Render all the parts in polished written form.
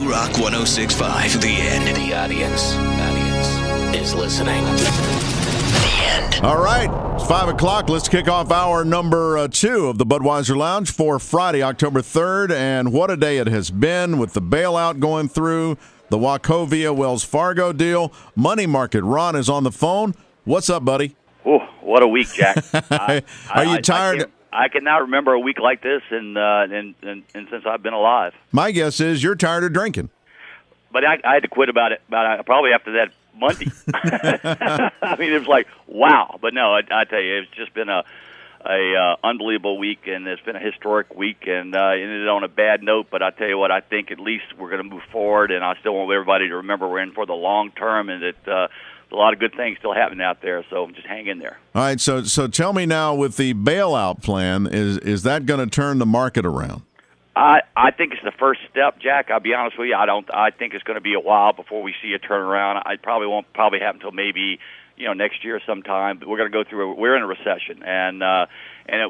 Rock 106.5, The End. The audience is listening. The End. All right, it's 5 o'clock. Let's kick off hour number 2 of the Budweiser Lounge for Friday, October 3rd. And what a day it has been with the bailout going through, the Wachovia Wells Fargo deal. Money Market Ron is on the phone. What's up, buddy? Oh, what a week, Jack. Are you tired? I cannot remember a week like this and since I've been alive. My guess is you're tired of drinking. But I had to quit about probably after that Monday. I mean, it was like, wow. But no, I tell you, it's just been a unbelievable week, and it's been a historic week, and ended on a bad note. But I tell you what, I think at least we're going to move forward, and I still want everybody to remember we're in for the long term, and that a lot of good things still happening out there. So just hang in there. All right, so tell me now, with the bailout plan, is that going to turn the market around? I think it's the first step, Jack. I'll be honest with you. I think it's going to be a while before we see a turnaround. I probably won't happen until maybe next year sometime. But we're going to go through. We're in a recession, and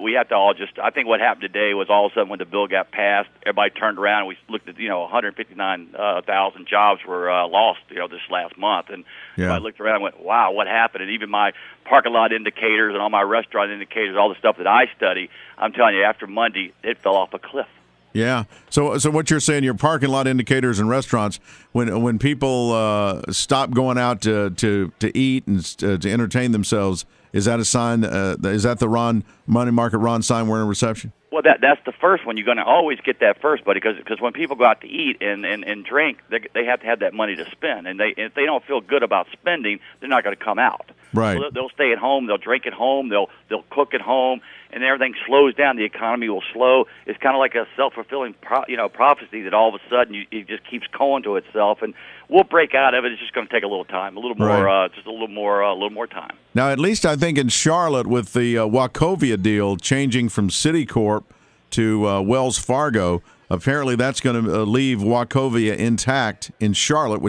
we have to all just. I think what happened today was all of a sudden when the bill got passed, everybody turned around and we looked at 159,000 jobs were lost this last month, and I looked around and went, wow, what happened? And even my parking lot indicators and all my restaurant indicators, all the stuff that I study, I'm telling you, after Monday, it fell off a cliff. Yeah. So what you're saying, your parking lot indicators in restaurants, when people stop going out to eat and to entertain themselves, is that a sign? Is that the Money Market Ron sign we're in a recession? Well, that's the first one. You're going to always get that first, buddy, because when people go out to eat and drink, they have to have that money to spend, and if they don't feel good about spending, they're not going to come out. Right. So they'll stay at home. They'll drink at home. They'll cook at home, and everything slows down. The economy will slow. It's kind of like a self-fulfilling prophecy that all of a sudden it just keeps going to itself, and we'll break out of it. It's just going to take a little time, a little more, right. Just a little more time. Now, at least I think in Charlotte with the Wachovia deal changing from Citicorp to Wells Fargo, apparently that's going to leave Wachovia intact in Charlotte,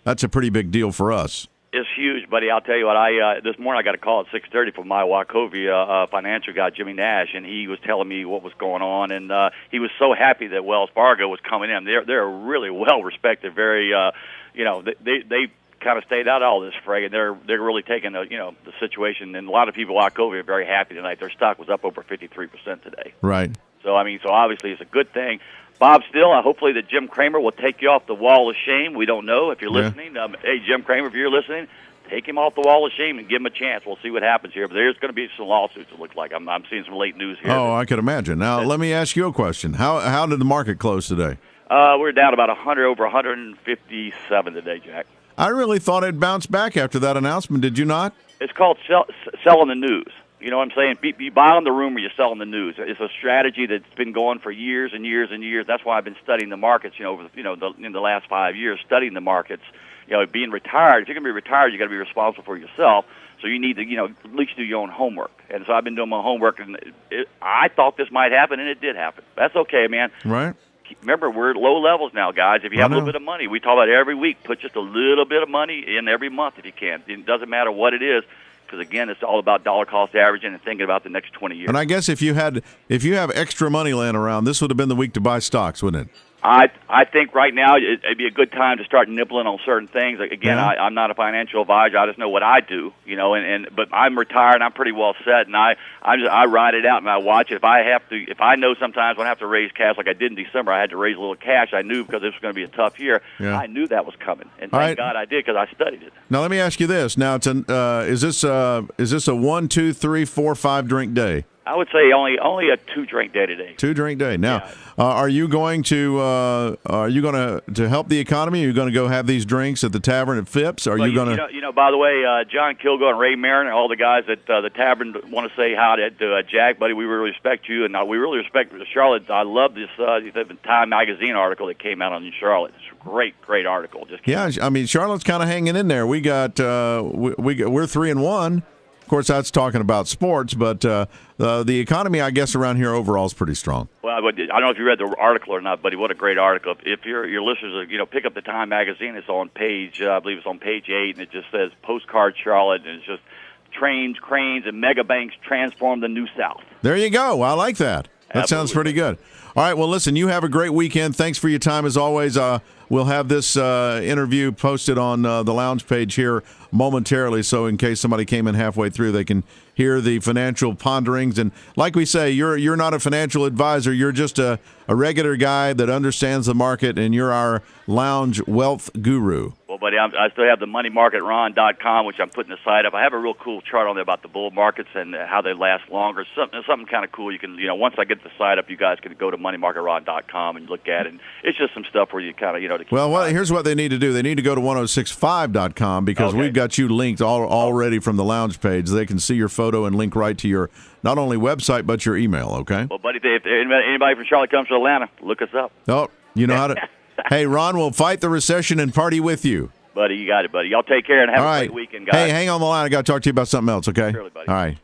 that's a pretty big deal for us. It's huge, buddy. I'll tell you what. This morning I got a call at 6:30 from my Wachovia financial guy, Jimmy Nash, and he was telling me what was going on, and he was so happy that Wells Fargo was coming in. They're really well respected. Very, they kind of stayed out of all this fray, and they're really taking the situation. And a lot of people at Wachovia are very happy tonight. Their stock was up over 53% today. Right. So obviously it's a good thing. Bob Still, hopefully that Jim Cramer will take you off the wall of shame. We don't know if you're listening. Hey, Jim Cramer, if you're listening, take him off the wall of shame and give him a chance. We'll see what happens here. But there's going to be some lawsuits, it looks like. I'm seeing some late news here. Oh, I could imagine. Now, let me ask you a question. How did the market close today? We're down about 157 today, Jack. I really thought it'd bounce back after that announcement. Did you not? It's called selling the news. You know what I'm saying? You buy on the rumor, you're selling the news. It's a strategy that's been going for years and years and years. That's why I've been studying the markets. In the last 5 years, studying the markets. Being retired. If you're going to be retired, you got to be responsible for yourself. So you need to, at least do your own homework. And so I've been doing my homework, and I thought this might happen, and it did happen. That's okay, man. Right. Remember, we're at low levels now, guys. If you have a little bit of money, we talk about every week. Put just a little bit of money in every month if you can. It doesn't matter what it is. Because again, it's all about dollar cost averaging and thinking about the next 20 years. And I guess if you have extra money laying around, this would have been the week to buy stocks, wouldn't it? I think right now it'd be a good time to start nibbling on certain things. Again, I'm not a financial advisor. I just know what I do, but I'm retired. I'm pretty well set, and I ride it out and I watch it. If I know sometimes when I have to raise cash, like I did in December, I had to raise a little cash. I knew because this was going to be a tough year. Yeah. I knew that was coming, and thank God I did because I studied it. Now let me ask you this: now is this a 1, 2, 3, 4, 5 drink day? I would say only a 2-drink day today. 2-drink day. Now, are you going to help the economy? Are you going to go have these drinks at the tavern at Phipps? Are you going to? By the way, John Kilgore and Ray Marin, all the guys at the tavern want to say hi to Jack, buddy. We really respect you, and we really respect Charlotte. I love this Time magazine article that came out on Charlotte. It's a great article. Charlotte's kind of hanging in there. We got we're 3-1. Of course, that's talking about sports, but the economy, I guess, around here overall is pretty strong. Well, I don't know if you read the article or not, buddy. What a great article! If your listeners, pick up the Time magazine. It's on page, I believe it's on page 8, and it just says Postcard Charlotte, and it's just trains, cranes, and mega banks transform the New South. There you go. I like that. That sounds pretty good. All right, well, listen, you have a great weekend. Thanks for your time as always. We'll have this interview posted on the lounge page here momentarily, so in case somebody came in halfway through, they can hear the financial ponderings. And like we say, you're not a financial advisor. You're just a regular guy that understands the market, and you're our lounge wealth guru. Well, buddy, I still have the moneymarketron.com, which I'm putting the site up. I have a real cool chart on there about the bull markets and how they last longer. Something kind of cool. You can, once I get the site up, you guys can go to moneymarketron.com and look at it. And it's just some stuff where you kind of, to keep here's what they need to do. They need to go to 1065.com because we've got you linked already from the lounge page. They can see your photo and link right to your not only website but your email, okay? Well, buddy, if anybody from Charlotte comes to Atlanta, look us up. Oh, you know how to... Hey, Ron, we'll fight the recession and party with you. Buddy, you got it, buddy. Y'all take care and have a great weekend, guys. Hey, hang on the line. I got to talk to you about something else, okay? Surely, buddy. All right.